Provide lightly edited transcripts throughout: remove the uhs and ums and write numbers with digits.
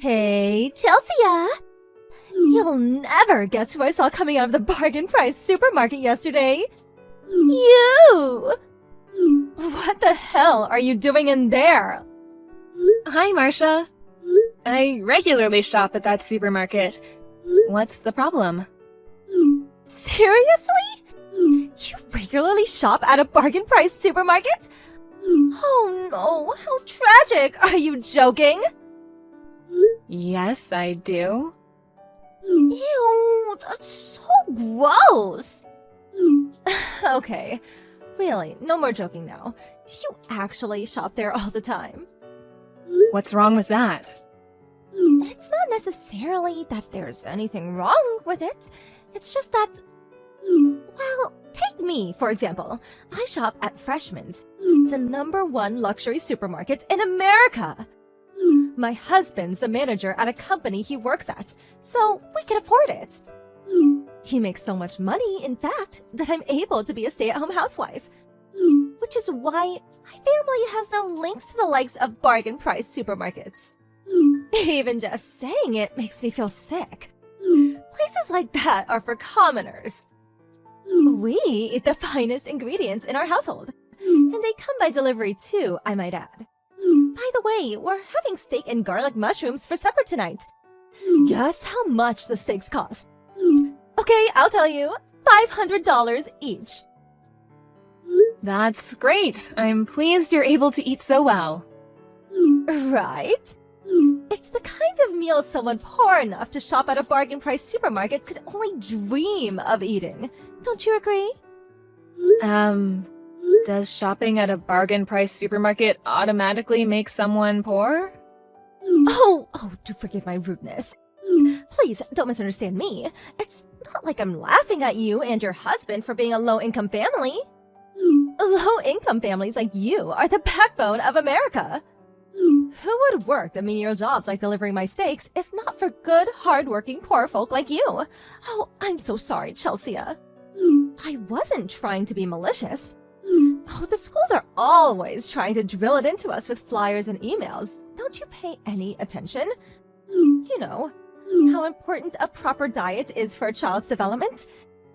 Hey, Chelsea! You'll never guess who I saw coming out of the bargain price supermarket yesterday. You! What the hell are you doing in there? Hi, Marcia. I regularly shop at that supermarket. What's the problem? Seriously? You regularly shop at a bargain price supermarket? Oh no, how tragic! Are you joking? Yes, I do. Ew, that's so gross! Okay, really, no more joking now. Do you actually shop there all the time? What's wrong with that? It's not necessarily that there's anything wrong with it. It's just that... Well, take me, for example. I shop at Freshman's, the #1 luxury supermarket in America. My husband's the manager at a company he works at, so we can afford it. He makes so much money, in fact, that I'm able to be a stay-at-home housewife. Which is why my family has no links to the likes of bargain price supermarkets. Even just saying it makes me feel sick. Places like that are for commoners. We eat the finest ingredients in our household, and they come by delivery too, I might add. By the way, we're having steak and garlic mushrooms for supper tonight. Guess how much the steaks cost? Okay, I'll tell you. $500 each. That's great. I'm pleased you're able to eat so well. Right? It's the kind of meal someone poor enough to shop at a bargain price supermarket could only dream of eating. Don't you agree? Does shopping at a bargain price supermarket automatically make someone poor? Oh, do forgive my rudeness. Please, don't misunderstand me. It's not like I'm laughing at you and your husband for being a low-income family. Low-income families like you are the backbone of America. Who would work the menial jobs like delivering my steaks if not for good, hard-working poor folk like you? Oh, I'm so sorry, Chelsea. I wasn't trying to be malicious. Oh, the schools are always trying to drill it into us with flyers and emails. Don't you pay any attention? You know, how important a proper diet is for a child's development.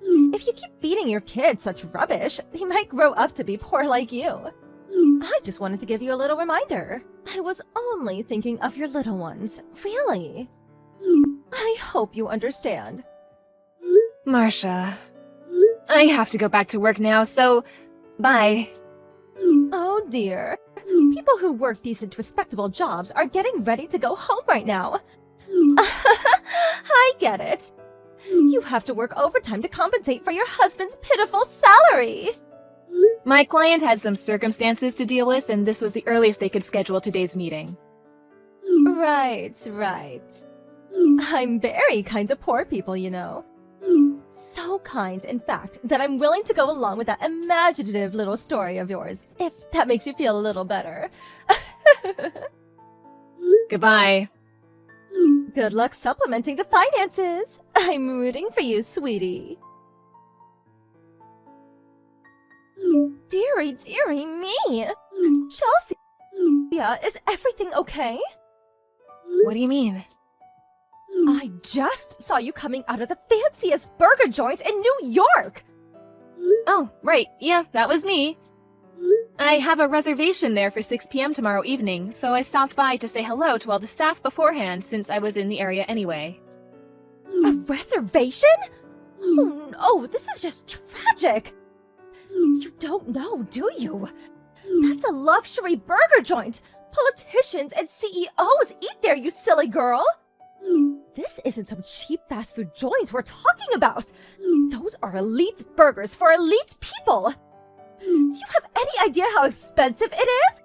If you keep feeding your kids such rubbish, they might grow up to be poor like you. I just wanted to give you a little reminder. I was only thinking of your little ones, really. I hope you understand. Marcia, I have to go back to work now, so bye. Oh dear. People who work decent, respectable jobs are getting ready to go home right now. I get it. You have to work overtime to compensate for your husband's pitiful salary. My client had some circumstances to deal with, and this was the earliest they could schedule today's meeting. Right. I'm very kind to poor people, you know. So kind, in fact, that I'm willing to go along with that imaginative little story of yours, if that makes you feel a little better. Goodbye. Good luck supplementing the finances. I'm rooting for you, sweetie. Dearie me! Chelsea, is everything okay? What do you mean? I just saw you coming out of the fanciest burger joint in New York! Oh, right. Yeah, that was me. I have a reservation there for 6 p.m. tomorrow evening, so I stopped by to say hello to all the staff beforehand since I was in the area anyway. A reservation? Oh no, this is just tragic! You don't know, do you? That's a luxury burger joint! Politicians and CEOs eat there, you silly girl! This isn't some cheap fast food joint we're talking about! Those are elite burgers for elite people! Do you have any idea how expensive it is?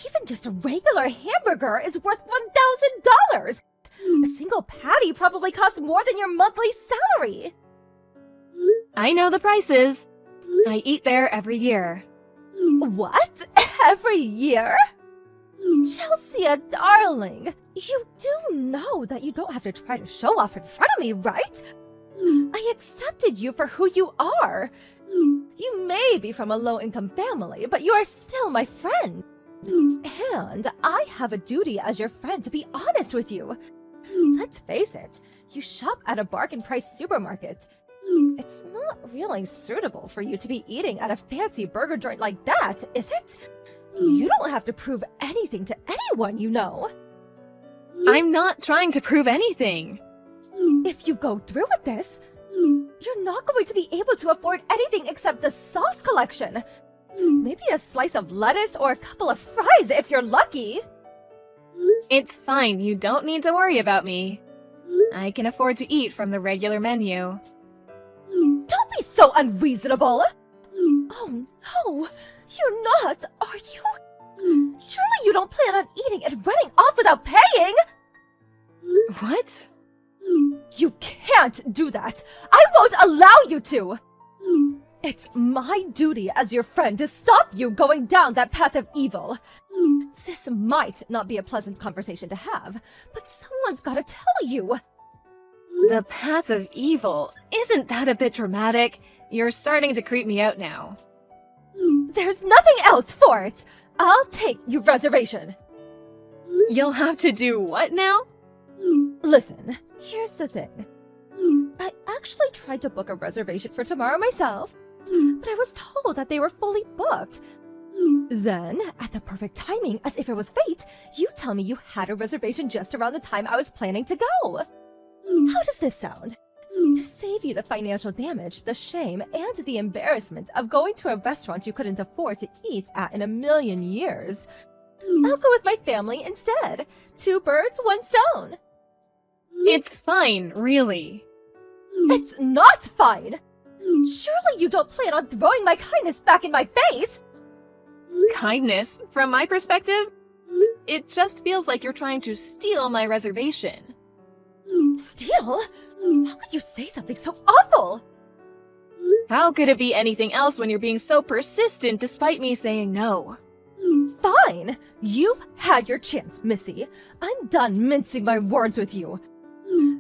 Even just a regular hamburger is worth $1,000! A single patty probably costs more than your monthly salary! I know the prices. I eat there every year. What? Every year? Chelsea, darling, you do know that you don't have to try to show off in front of me, right? I accepted you for who you are. You may be from a low-income family, but you are still my friend. And I have a duty as your friend to be honest with you. Let's face it, you shop at a bargain price supermarket. It's not really suitable for you to be eating at a fancy burger joint like that, is it? You don't have to prove anything to anyone, you know. I'm not trying to prove anything. If you go through with this, you're not going to be able to afford anything except the sauce collection. Maybe a slice of lettuce or a couple of fries if you're lucky. It's fine, you don't need to worry about me. I can afford to eat from the regular menu. Don't be so unreasonable! Oh no, you're not, are you? Surely you don't plan on eating and running off without paying? What? You can't do that! I won't allow you to! It's my duty as your friend to stop you going down that path of evil. This might not be a pleasant conversation to have, but someone's gotta tell you. The path of evil? Isn't that a bit dramatic? You're starting to creep me out now. There's nothing else for it! I'll take your reservation. You'll have to do what now? Listen, here's the thing. I actually tried to book a reservation for tomorrow myself, but I was told that they were fully booked. Then, at the perfect timing, as if it was fate, you tell me you had a reservation just around the time I was planning to go. How does this sound? To save you the financial damage, the shame, and the embarrassment of going to a restaurant you couldn't afford to eat at in a million years, I'll go with my family instead. 2 birds, 1 stone. It's fine, really. It's not fine! Surely you don't plan on throwing my kindness back in my face? Kindness, from my perspective? It just feels like you're trying to steal my reservation. Steal? How could you say something so awful? How could it be anything else when you're being so persistent despite me saying no? Fine. You've had your chance, Missy. I'm done mincing my words with you.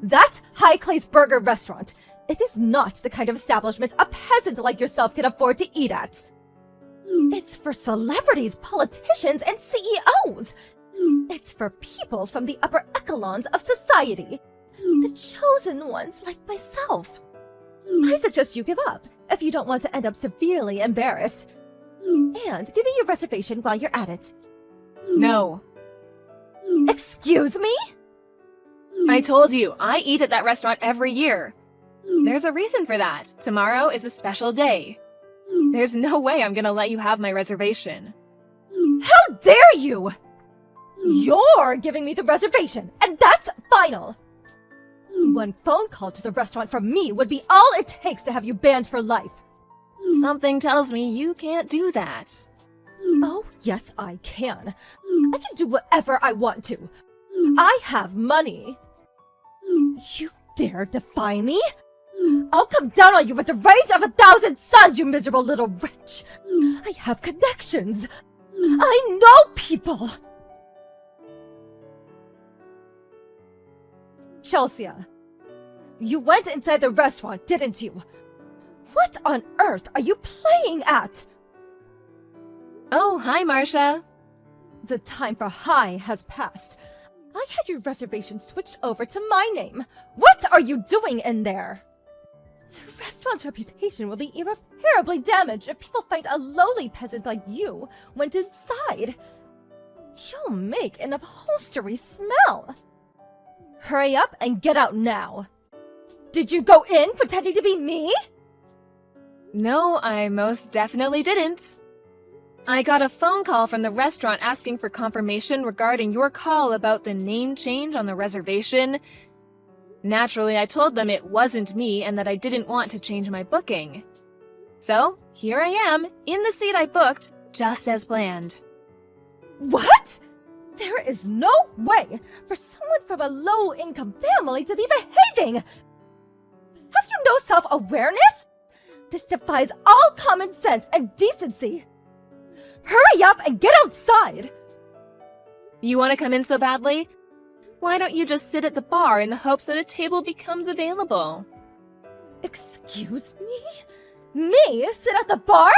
That High Class Burger restaurant, it is not the kind of establishment a peasant like yourself can afford to eat at. It's for celebrities, politicians, and CEOs. It's for people from the upper echelons of society. The chosen ones like myself. I suggest you give up if you don't want to end up severely embarrassed. And give me your reservation while you're at it. No. Excuse me? I told you, I eat at that restaurant every year. There's a reason for that. Tomorrow is a special day. There's no way I'm gonna let you have my reservation. How dare you! You're giving me the reservation, and that's final! One phone call to the restaurant from me would be all it takes to have you banned for life. Something tells me you can't do that. Oh, yes, I can. I can do whatever I want to. I have money. You dare defy me? I'll come down on you with the rage of 1,000 suns, you miserable little wretch. I have connections. I know people. Chelsea, you went inside the restaurant, didn't you? What on earth are you playing at? Oh, hi, Marcia. The time for hi has passed. I had your reservation switched over to my name. What are you doing in there? The restaurant's reputation will be irreparably damaged if people find a lowly peasant like you went inside. You'll make an upholstery smell. Hurry up and get out now. Did you go in pretending to be me? No, I most definitely didn't. I got a phone call from the restaurant asking for confirmation regarding your call about the name change on the reservation. Naturally, I told them it wasn't me and that I didn't want to change my booking. So, here I am, in the seat I booked, just as planned. What? There is no way for someone from a low-income family to be behaving! Have you no self-awareness? This defies all common sense and decency. Hurry up and get outside! You want to come in so badly? Why don't you just sit at the bar in the hopes that a table becomes available? Excuse me? Me sit at the bar?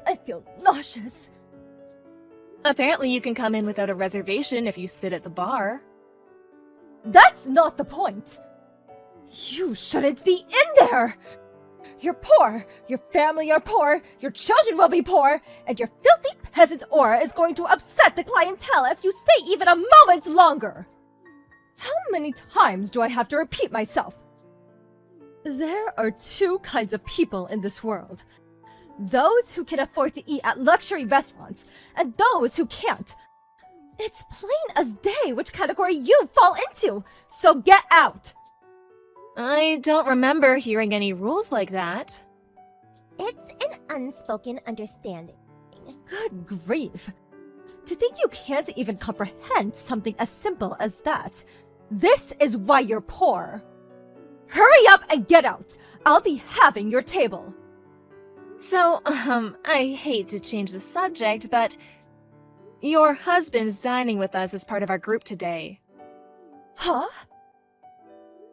I feel nauseous. Apparently you can come in without a reservation if you sit at the bar. That's not the point. You shouldn't be in there. You're poor, your family are poor, your children will be poor, and your filthy peasant aura is going to upset the clientele if you stay even a moment longer. How many times do I have to repeat myself? There are two kinds of people in this world. Those who can afford to eat at luxury restaurants, and those who can't. It's plain as day which category you fall into, so get out! I don't remember hearing any rules like that. It's an unspoken understanding. Good grief. To think you can't even comprehend something as simple as that. This is why you're poor. Hurry up and get out! I'll be having your table. So, I hate to change the subject, but your husband's dining with us as part of our group today. Huh?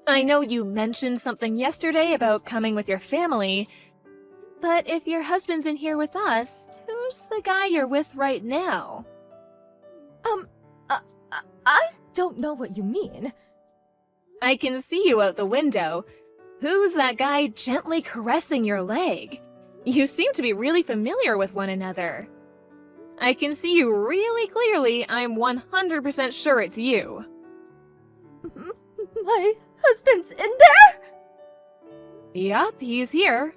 I know you mentioned something yesterday about coming with your family, but if your husband's in here with us, who's the guy you're with right now? I don't know what you mean. I can see you out the window. Who's that guy gently caressing your leg? You seem to be really familiar with one another. I can see you really clearly. I'm 100% sure it's you. My husband's in there? Yup, he's here.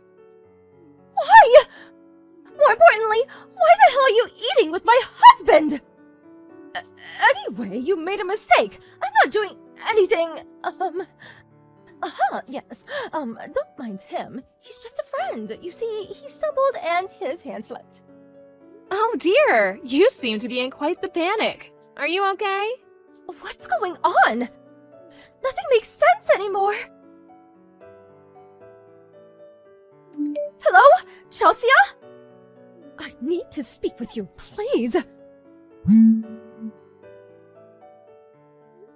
Why? More importantly, why the hell are you eating with my husband? Anyway, you made a mistake. I'm not doing anything, yes. Don't mind him. He's just a friend. You see, he stumbled and his hand slipped. Oh dear, you seem to be in quite the panic. Are you okay? What's going on? Nothing makes sense anymore. Hello? Chelsea? I need to speak with you, please.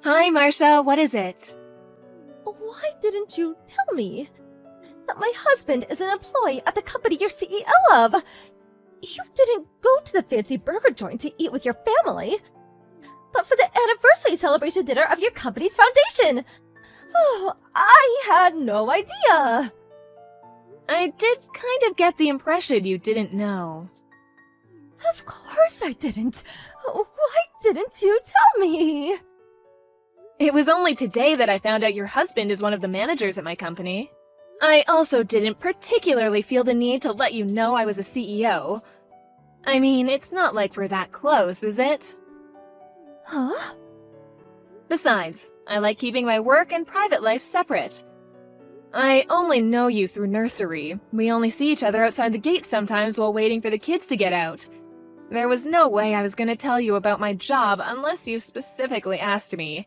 Hi, Marcia, what is it? Why didn't you tell me that my husband is an employee at the company you're CEO of? You didn't go to the fancy burger joint to eat with your family, but for the anniversary celebration dinner of your company's foundation. Oh, I had no idea. I did kind of get the impression you didn't know. Of course I didn't. Why didn't you tell me? It was only today that I found out your husband is one of the managers at my company. I also didn't particularly feel the need to let you know I was a CEO. I mean, it's not like we're that close, is it? Huh? Besides, I like keeping my work and private life separate. I only know you through nursery. We only see each other outside the gate sometimes while waiting for the kids to get out. There was no way I was going to tell you about my job unless you specifically asked me.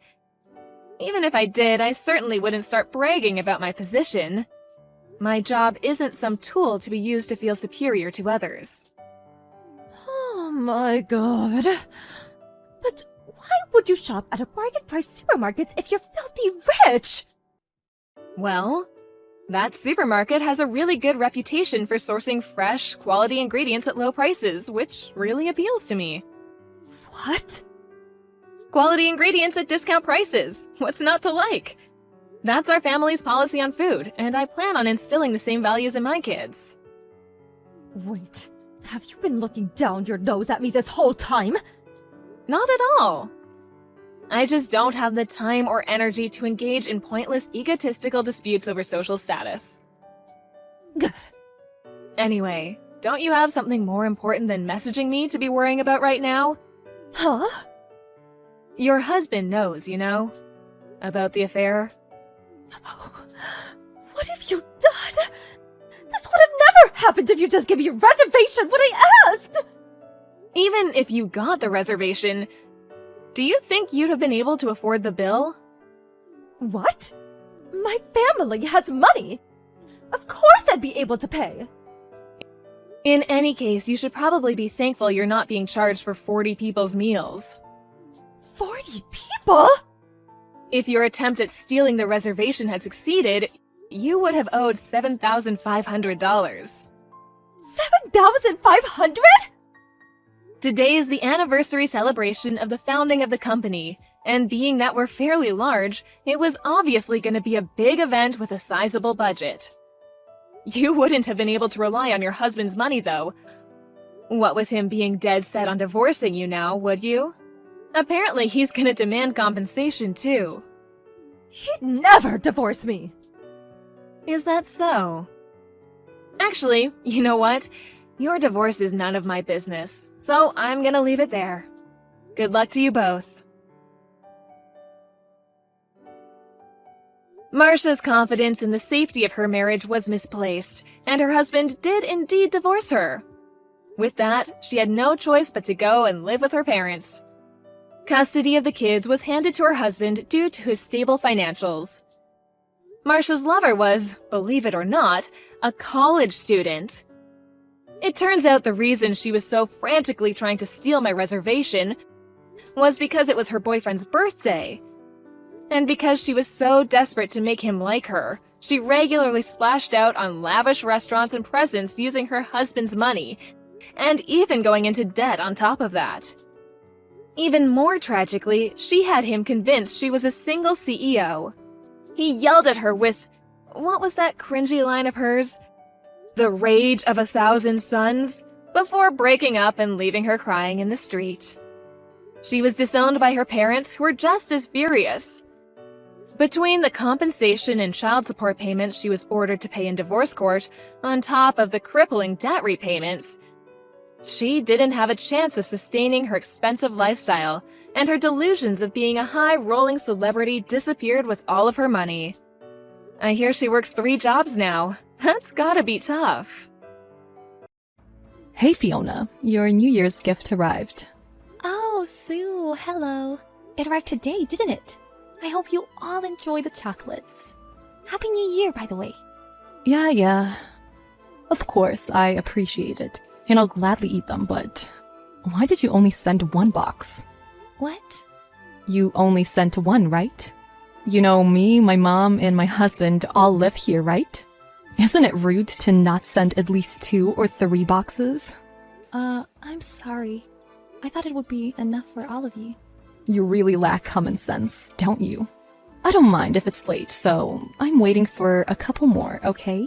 Even if I did, I certainly wouldn't start bragging about my position. My job isn't some tool to be used to feel superior to others. Oh my god. But why would you shop at a bargain price supermarket if you're filthy rich? Well, that supermarket has a really good reputation for sourcing fresh, quality ingredients at low prices, which really appeals to me. What? Quality ingredients at discount prices. What's not to like? That's our family's policy on food, and I plan on instilling the same values in my kids. Wait, have you been looking down your nose at me this whole time? Not at all. I just don't have the time or energy to engage in pointless egotistical disputes over social status. Anyway, don't you have something more important than messaging me to be worrying about right now? Huh? Your husband knows, you know? About the affair? What have you done? This would have never happened if you just gave me a reservation when I asked! Even if you got the reservation, do you think you'd have been able to afford the bill? What? My family has money. Of course I'd be able to pay. In any case, you should probably be thankful you're not being charged for 40 people's meals. 40 people? If your attempt at stealing the reservation had succeeded, you would have owed $7,500. 7,500? Today is the anniversary celebration of the founding of the company, and being that we're fairly large, it was obviously going to be a big event with a sizable budget. You wouldn't have been able to rely on your husband's money, though. What with him being dead set on divorcing you now, would you? Apparently he's going to demand compensation, too. He'd never divorce me. Is that so? Actually, you know what? Your divorce is none of my business, so I'm gonna leave it there. Good luck to you both. Marcia's confidence in the safety of her marriage was misplaced, and her husband did indeed divorce her. With that, she had no choice but to go and live with her parents. Custody of the kids was handed to her husband due to his stable financials. Marcia's lover was, believe it or not, a college student. It turns out the reason she was so frantically trying to steal my reservation was because it was her boyfriend's birthday. And because she was so desperate to make him like her, she regularly splashed out on lavish restaurants and presents using her husband's money, and even going into debt on top of that. Even more tragically, she had him convinced she was a single CEO. He yelled at her with, what was that cringy line of hers? The rage of 1,000 suns, before breaking up and leaving her crying in the street. She was disowned by her parents, who were just as furious. Between the compensation and child support payments she was ordered to pay in divorce court, on top of the crippling debt repayments, she didn't have a chance of sustaining her expensive lifestyle, and her delusions of being a high-rolling celebrity disappeared with all of her money. I hear she works 3 jobs now. That's gotta be tough. Hey Fiona, your New Year's gift arrived. Oh, Sue, hello. It arrived today, didn't it? I hope you all enjoy the chocolates. Happy New Year, by the way. Yeah. Of course, I appreciate it, and I'll gladly eat them, but why did you only send 1 box? What? You only sent 1, right? You know, me, my mom, and my husband all live here, right? Isn't it rude to not send at least 2 or 3 boxes? I'm sorry. I thought it would be enough for all of you. You really lack common sense, don't you? I don't mind if it's late, so I'm waiting for a couple more, okay?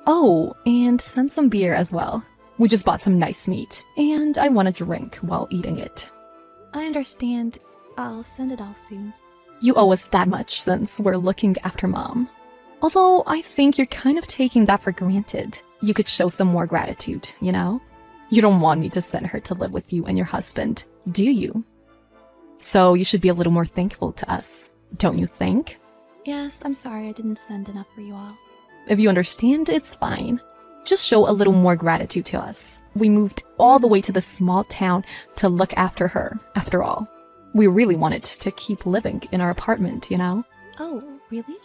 Oh, and send some beer as well. We just bought some nice meat, and I want a drink while eating it. I understand. I'll send it all soon. You owe us that much since we're looking after Mom. Although I think you're kind of taking that for granted. You could show some more gratitude, you know? You don't want me to send her to live with you and your husband, do you? So you should be a little more thankful to us, don't you think? Yes, I'm sorry I didn't send enough for you all. If you understand, it's fine. Just show a little more gratitude to us. We moved all the way to this small town to look after her, after all. We really wanted to keep living in our apartment, you know? Oh, really?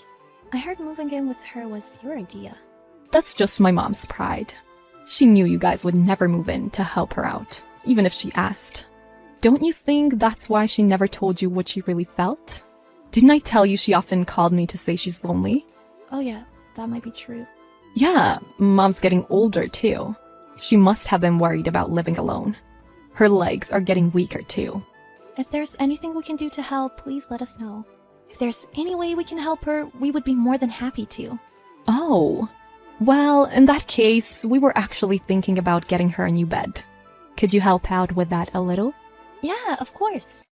I heard moving in with her was your idea. That's just my mom's pride. She knew you guys would never move in to help her out, even if she asked. Don't you think that's why she never told you what she really felt? Didn't I tell you she often called me to say she's lonely? Oh yeah, that might be true. Yeah, Mom's getting older too. She must have been worried about living alone. Her legs are getting weaker too. If there's anything we can do to help, please let us know. If there's any way we can help her, we would be more than happy to. Oh, well, in that case, we were actually thinking about getting her a new bed. Could you help out with that a little? Yeah, of course.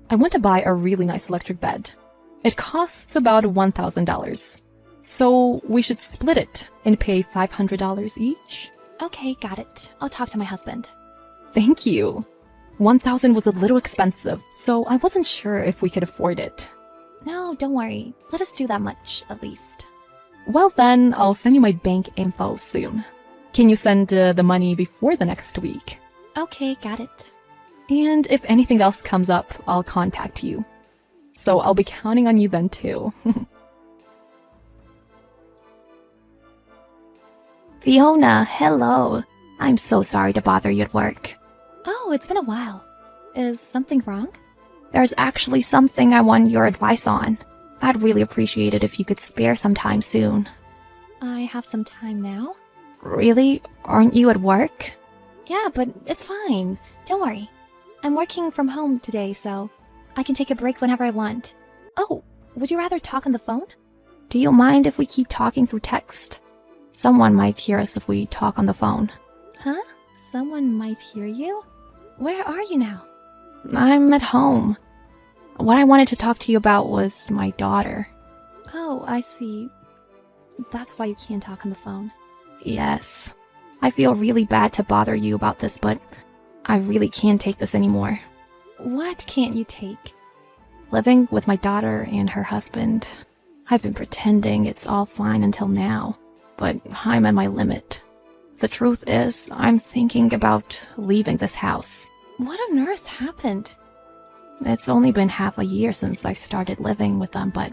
I want to buy a really nice electric bed. It costs about $1,000. So we should split it and pay $500 each? Okay, got it. I'll talk to my husband. Thank you. $1,000 was a little expensive, so I wasn't sure if we could afford it. No, don't worry. Let us do that much, at least. Well then, I'll send you my bank info soon. Can you send the money before the next week? Okay, got it. And if anything else comes up, I'll contact you. So I'll be counting on you then too. Fiona, hello. I'm so sorry to bother you at work. Oh, it's been a while. Is something wrong? There's actually something I want your advice on. I'd really appreciate it if you could spare some time soon. I have some time now. Really? Aren't you at work? Yeah, but it's fine. Don't worry. I'm working from home today, so I can take a break whenever I want. Oh, would you rather talk on the phone? Do you mind if we keep talking through text? Someone might hear us if we talk on the phone. Huh? Someone might hear you? Where are you now? I'm at home. What I wanted to talk to you about was my daughter. Oh, I see. That's why you can't talk on the phone. Yes. I feel really bad to bother you about this, but I really can't take this anymore. What can't you take? Living with my daughter and her husband. I've been pretending it's all fine until now, but I'm at my limit. The truth is, I'm thinking about leaving this house. What on earth happened? It's only been half a year since I started living with them, but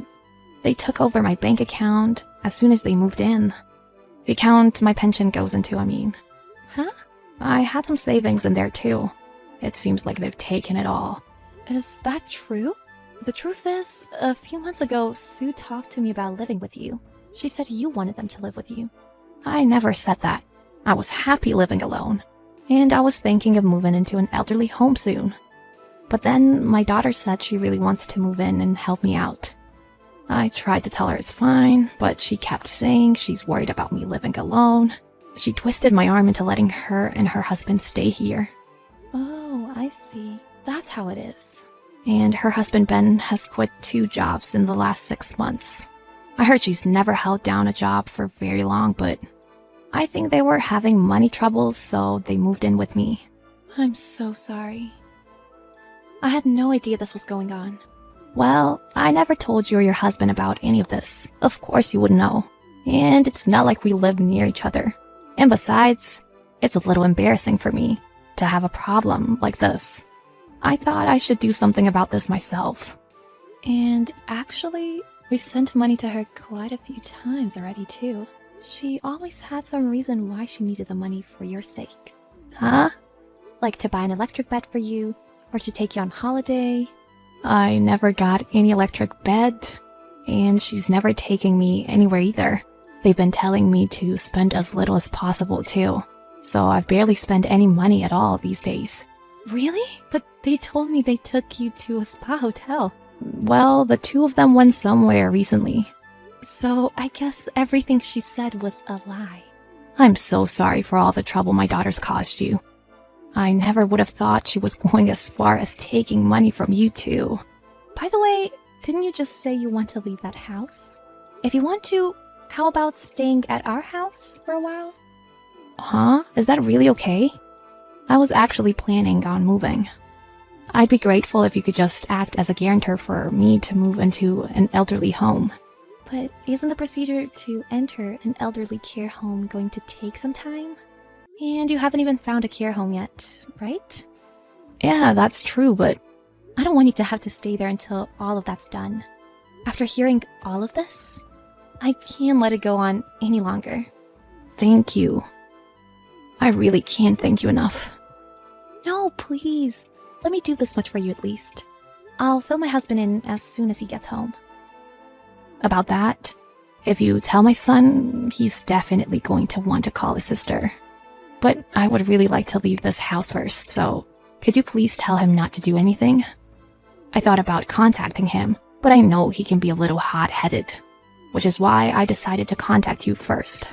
they took over my bank account as soon as they moved in. The account my pension goes into, I mean. Huh? I had some savings in there too. It seems like they've taken it all. Is that true? The truth is, a few months ago, Sue talked to me about living with you. She said you wanted them to live with you. I never said that. I was happy living alone, and I was thinking of moving into an elderly home soon. But then my daughter said she really wants to move in and help me out. I tried to tell her it's fine, but she kept saying she's worried about me living alone. She twisted my arm into letting her and her husband stay here. Oh, I see. That's how it is. And her husband Ben has quit 2 jobs in the last 6 months. I heard she's never held down a job for very long, but I think they were having money troubles, so they moved in with me. I'm so sorry. I had no idea this was going on. Well, I never told you or your husband about any of this. Of course you wouldn't know. And it's not like we live near each other. And besides, it's a little embarrassing for me to have a problem like this. I thought I should do something about this myself. And actually, we've sent money to her quite a few times already, too. She always had some reason why she needed the money for your sake. Huh? Like to buy an electric bed for you, or to take you on holiday. I never got any electric bed, and she's never taking me anywhere either. They've been telling me to spend as little as possible too, so I've barely spent any money at all these days. Really? But they told me they took you to a spa hotel. Well, the 2 of them went somewhere recently. So I guess everything she said was a lie. I'm so sorry for all the trouble my daughter's caused you. I never would have thought she was going as far as taking money from you two. By the way, didn't you just say you want to leave that house? If you want to, how about staying at our house for a while? Huh? Is that really okay? I was actually planning on moving. I'd be grateful if you could just act as a guarantor for me to move into an elderly home. But isn't the procedure to enter an elderly care home going to take some time? And you haven't even found a care home yet, right? Yeah, that's true, but I don't want you to have to stay there until all of that's done. After hearing all of this, I can't let it go on any longer. thank you. I really can't thank you enough. No, please. Let me do this much for you at least. I'll fill my husband in as soon as he gets home. About that, if you tell my son, he's definitely going to want to call his sister. But I would really like to leave this house first, so could you please tell him not to do anything? I thought about contacting him, but I know he can be a little hot-headed, which is why I decided to contact you first.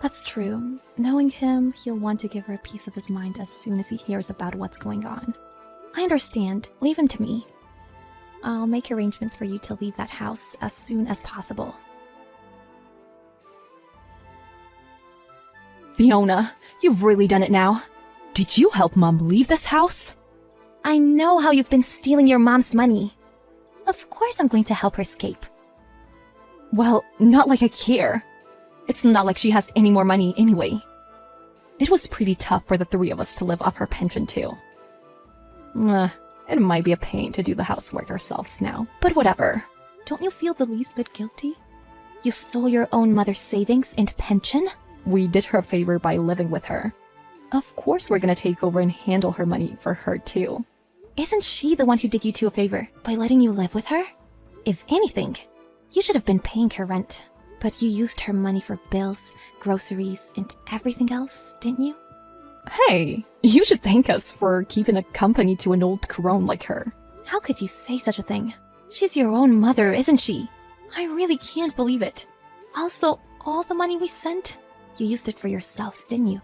That's true. Knowing him, he'll want to give her a piece of his mind as soon as he hears about what's going on. I understand. Leave him to me. I'll make arrangements for you to leave that house as soon as possible. Fiona, you've really done it now. Did you help Mom leave this house? I know how you've been stealing your mom's money. Of course I'm going to help her escape. Well, not like I care. It's not like she has any more money anyway. It was pretty tough for the 3 of us to live off her pension too. It might be a pain to do the housework ourselves now, but whatever. Don't you feel the least bit guilty? You stole your own mother's savings and pension? We did her a favor by living with her. Of course we're gonna take over and handle her money for her too. Isn't she the one who did you two a favor by letting you live with her? If anything, you should have been paying her rent. But you used her money for bills, groceries, and everything else, didn't you? Hey, you should thank us for keeping a company to an old crone like her. How could you say such a thing? She's your own mother, isn't she? I really can't believe it. Also, all the money we sent? You used it for yourselves, didn't you?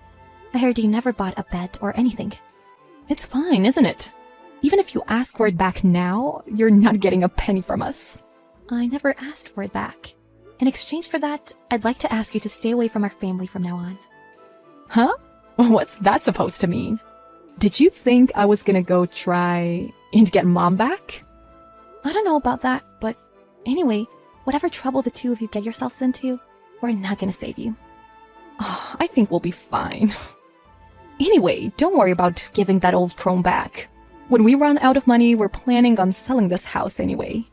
I heard you never bought a bed or anything. It's fine, isn't it? Even if you ask for it back now, you're not getting a penny from us. I never asked for it back. In exchange for that, I'd like to ask you to stay away from our family from now on. Huh? What's that supposed to mean? Did you think I was gonna go try and get Mom back? I don't know about that, but anyway, whatever trouble the two of you get yourselves into, we're not gonna save you. Oh, I think we'll be fine. Anyway, don't worry about giving that old crone back. When we run out of money, we're planning on selling this house anyway.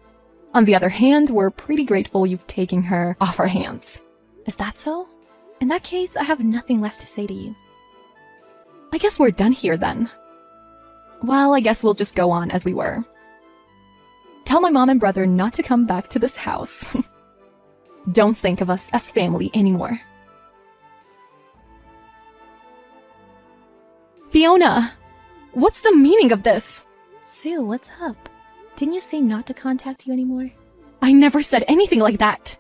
On the other hand, we're pretty grateful you've taken her off our hands. Is that so? In that case, I have nothing left to say to you. I guess we're done here then. Well, I guess we'll just go on as we were. Tell my mom and brother not to come back to this house. Don't think of us as family anymore. Fiona! What's the meaning of this? Sue, what's up? Didn't you say not to contact you anymore? I never said anything like that.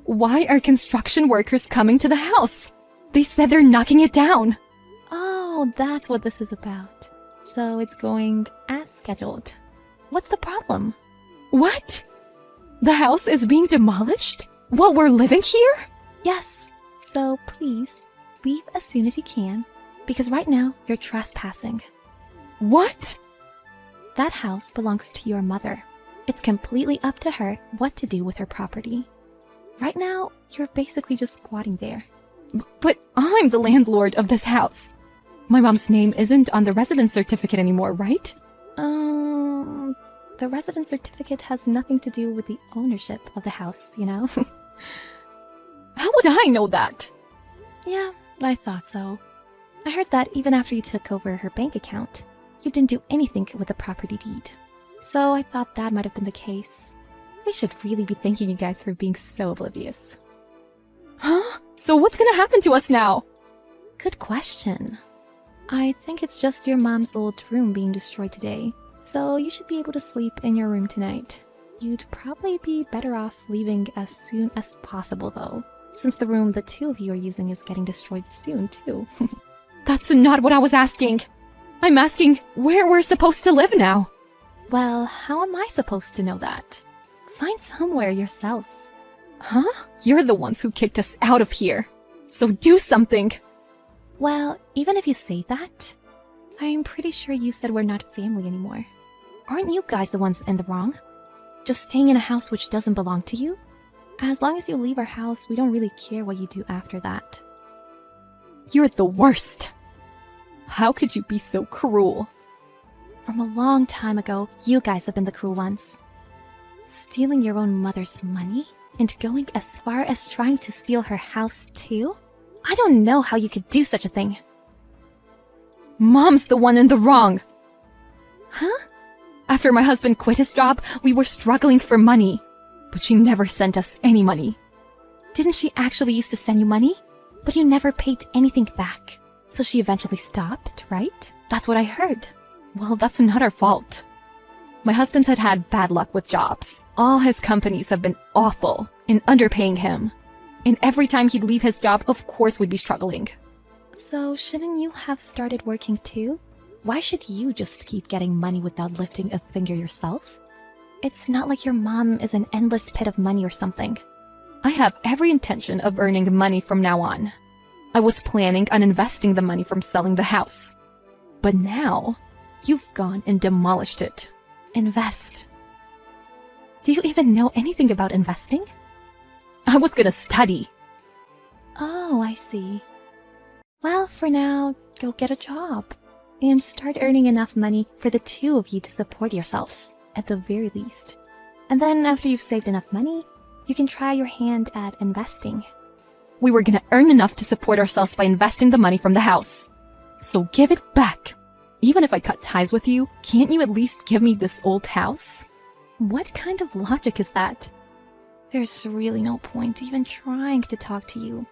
Why are construction workers coming to the house? They said they're knocking it down. Oh, that's what this is about. So it's going as scheduled. What's the problem? What? The house is being demolished while we're living here? Yes. So please, leave as soon as you can, because right now you're trespassing. What? That house belongs to your mother. It's completely up to her what to do with her property. Right now, you're basically just squatting there. But I'm the landlord of this house. My mom's name isn't on the residence certificate anymore, right? The residence certificate has nothing to do with the ownership of the house, you know? How would I know that? Yeah, I thought so. I heard that even after you took over her bank account, you didn't do anything with the property deed. So I thought that might have been the case. We should really be thanking you guys for being so oblivious. Huh? So what's gonna happen to us now? Good question. I think it's just your mom's old room being destroyed today, so you should be able to sleep in your room tonight. You'd probably be better off leaving as soon as possible, though, since the room the two of you are using is getting destroyed soon, too. That's not what I was asking. I'm asking where we're supposed to live now. Well, how am I supposed to know that? Find somewhere yourselves. Huh? You're the ones who kicked us out of here. So do something. Well, even if you say that, I'm pretty sure you said we're not family anymore. Aren't you guys the ones in the wrong? Just staying in a house which doesn't belong to you? As long as you leave our house, we don't really care what you do after that. You're the worst. How could you be so cruel? From a long time ago, you guys have been the cruel ones. Stealing your own mother's money? And going as far as trying to steal her house too? I don't know how you could do such a thing. Mom's the one in the wrong. Huh? After my husband quit his job, we were struggling for money. But she never sent us any money. Didn't she actually used to send you money? But you never paid anything back. So she eventually stopped, right? That's what I heard. Well, that's not our fault. My husband's had bad luck with jobs. All his companies have been awful in underpaying him. And every time he'd leave his job, of course we'd be struggling. So shouldn't you have started working too? Why should you just keep getting money without lifting a finger yourself? It's not like your mom is an endless pit of money or something. I have every intention of earning money from now on. I was planning on investing the money from selling the house. But now, you've gone and demolished it. Invest. Do you even know anything about investing? I was gonna study. Oh, I see. Well, for now, go get a job. And start earning enough money for the two of you to support yourselves, at the very least. And then after you've saved enough money, you can try your hand at investing. We were gonna earn enough to support ourselves by investing the money from the house. So give it back. Even if I cut ties with you, can't you at least give me this old house? What kind of logic is that? There's really no point even trying to talk to you.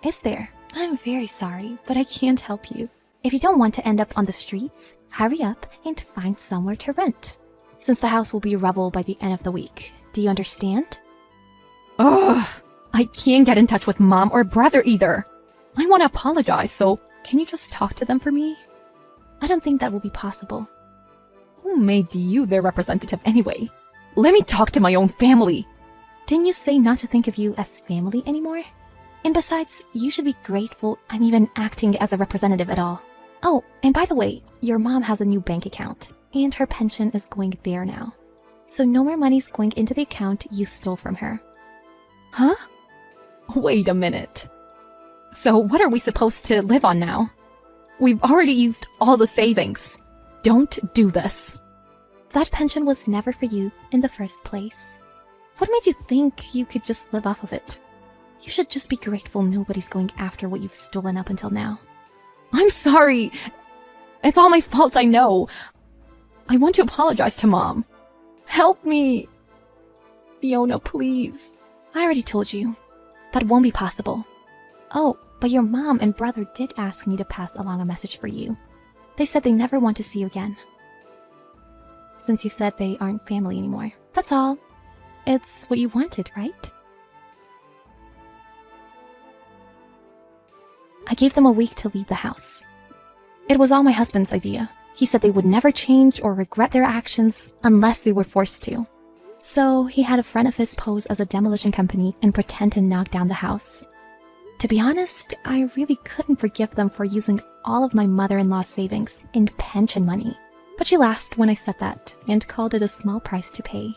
Is there? I'm very sorry, but I can't help you. If you don't want to end up on the streets, hurry up and find somewhere to rent. Since the house will be rubble by the end of the week. Do you understand? Ugh, I can't get in touch with mom or brother either. I want to apologize, so can you just talk to them for me? I don't think that will be possible. Who made you their representative anyway? Let me talk to my own family. Didn't you say not to think of you as family anymore? And besides, you should be grateful I'm even acting as a representative at all. Oh, and by the way, your mom has a new bank account, and her pension is going there now. So no more money's going into the account you stole from her. Huh? Wait a minute. So what are we supposed to live on now? We've already used all the savings. Don't do this. That pension was never for you in the first place. What made you think you could just live off of it? You should just be grateful nobody's going after what you've stolen up until now. I'm sorry. It's all my fault, I know. I want to apologize to Mom. Help me. Fiona, please. I already told you. That won't be possible. Oh, but your mom and brother did ask me to pass along a message for you. They said they never want to see you again. Since you said they aren't family anymore. That's all. It's what you wanted, right? I gave them a week to leave the house. It was all my husband's idea. He said they would never change or regret their actions unless they were forced to. So he had a friend of his pose as a demolition company and pretend to knock down the house. To be honest, I really couldn't forgive them for using all of my mother-in-law's savings and pension money. But she laughed when I said that and called it a small price to pay.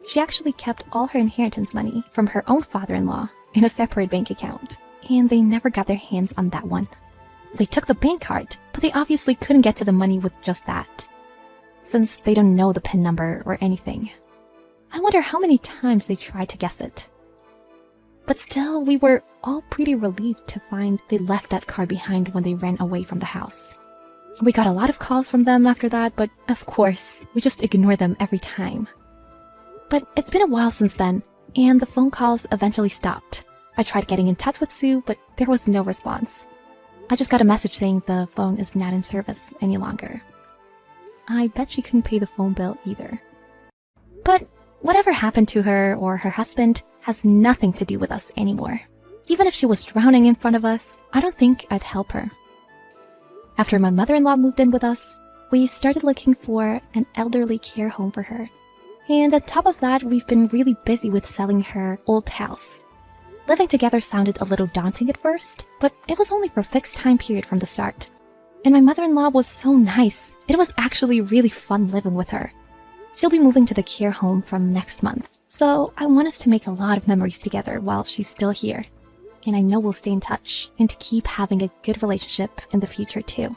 She actually kept all her inheritance money from her own father-in-law in a separate bank account, and they never got their hands on that one. They took the bank card, but they obviously couldn't get to the money with just that, since they don't know the PIN number or anything. I wonder how many times they tried to guess it. But still, we were all pretty relieved to find they left that card behind when they ran away from the house. We got a lot of calls from them after that, but of course, we just ignore them every time. But it's been a while since then, and the phone calls eventually stopped. I tried getting in touch with Sue, but there was no response. I just got a message saying the phone is not in service any longer. I bet she couldn't pay the phone bill either. But whatever happened to her or her husband has nothing to do with us anymore. Even if she was drowning in front of us, I don't think I'd help her. After my mother-in-law moved in with us, we started looking for an elderly care home for her. And on top of that, we've been really busy with selling her old house. Living together sounded a little daunting at first, but it was only for a fixed time period from the start. And my mother-in-law was so nice. It was actually really fun living with her. She'll be moving to the care home from next month, so I want us to make a lot of memories together while she's still here. And I know we'll stay in touch and to keep having a good relationship in the future too.